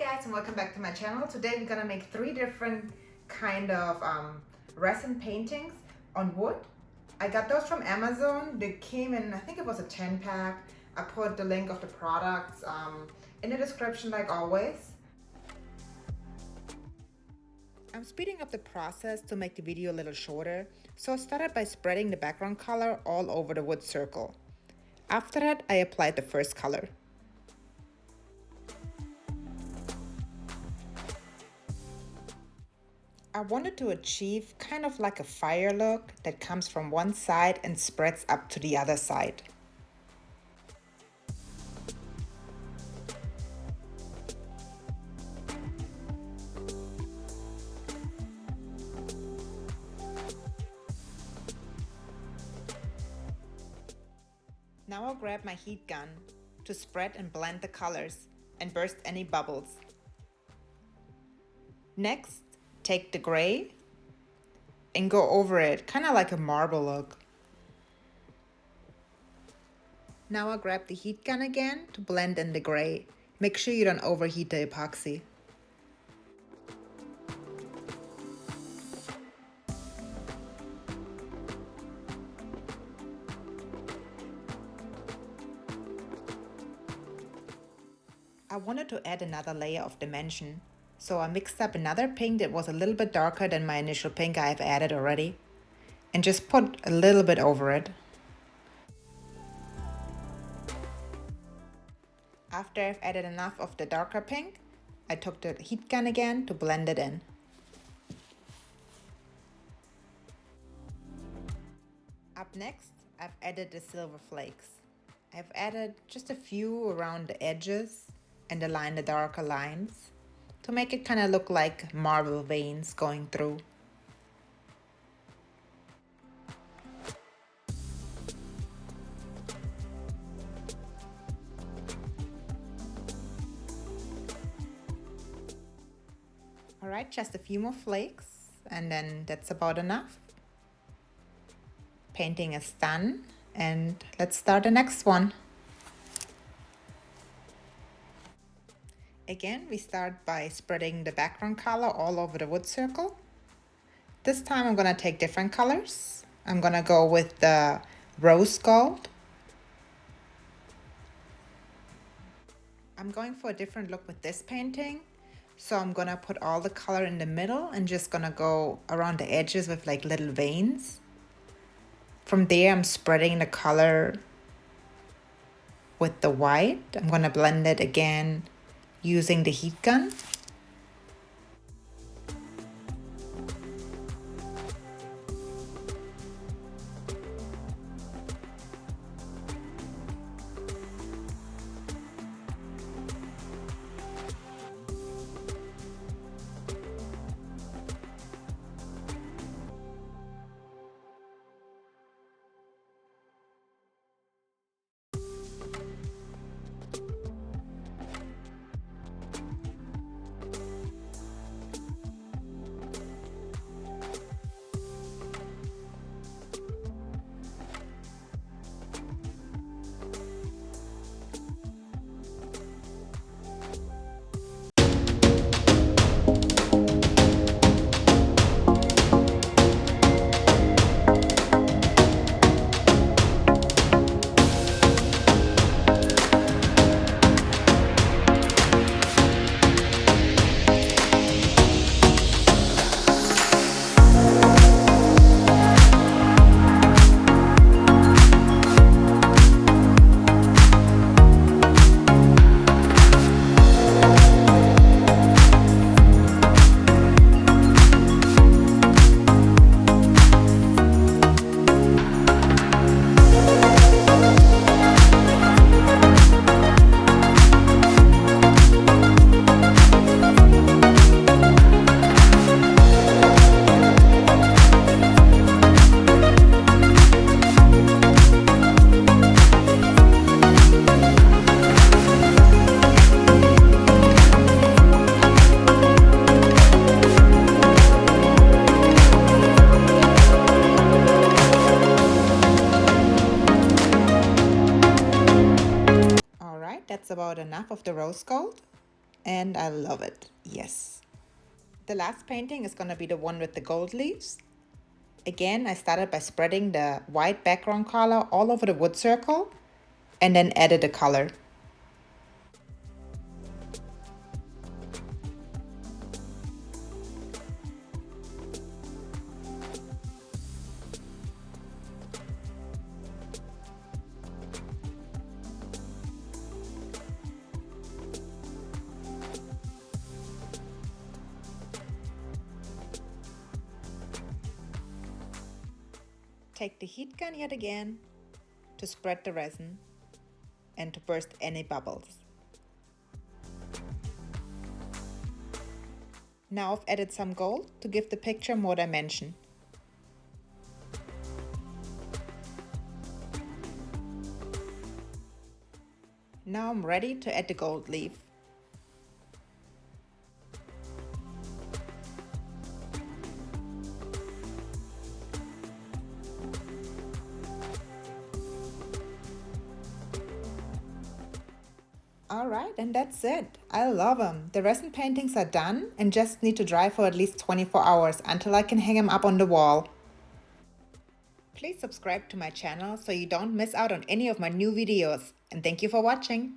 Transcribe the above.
guys, and welcome back to my channel. Today we're gonna make 3 different kind of resin paintings on wood. I got those from Amazon. They came in, I think it was a 10 pack. I put the link of the products in the description like always. I'm speeding up the process to make the video a little shorter, so I started by spreading the background color all over the wood circle. After that, I applied the first color. I wanted to achieve kind of like a fire look that comes from one side and spreads up to the other side. Now I'll grab my heat gun to spread and blend the colors and burst any bubbles. Next, take the gray and go over it, kind of like a marble look. Now I'll grab the heat gun again to blend in the gray. Make sure you don't overheat the epoxy. I wanted to add another layer of dimension, so I mixed up another pink that was a little bit darker than my initial pink I've added already, and just put a little bit over it. After I've added enough of the darker pink, I took the heat gun again to blend it in. Up next, I've added the silver flakes. I've added just a few around the edges and align the darker lines to make it kind of look like marble veins going through. Alright, just a few more flakes and then that's about enough. Painting is done and let's start the next one. Again, we start by spreading the background color all over the wood circle. This time I'm gonna take different colors. I'm gonna go with the rose gold. I'm going for a different look with this painting. So I'm gonna put all the color in the middle and just gonna go around the edges with like little veins. From there, I'm spreading the color with the white. I'm gonna blend it again using the heat gun. That's about enough of the rose gold. And I love it, yes. The last painting is gonna be the one with the gold leaves. Again, I started by spreading the white background color all over the wood circle and then added the color. Take the heat gun yet again to spread the resin and to burst any bubbles. Now I've added some gold to give the picture more dimension. Now I'm ready to add the gold leaf. Alright, and that's it. I love them. The resin paintings are done and just need to dry for at least 24 hours until I can hang them up on the wall. Please subscribe to my channel so you don't miss out on any of my new videos. And thank you for watching.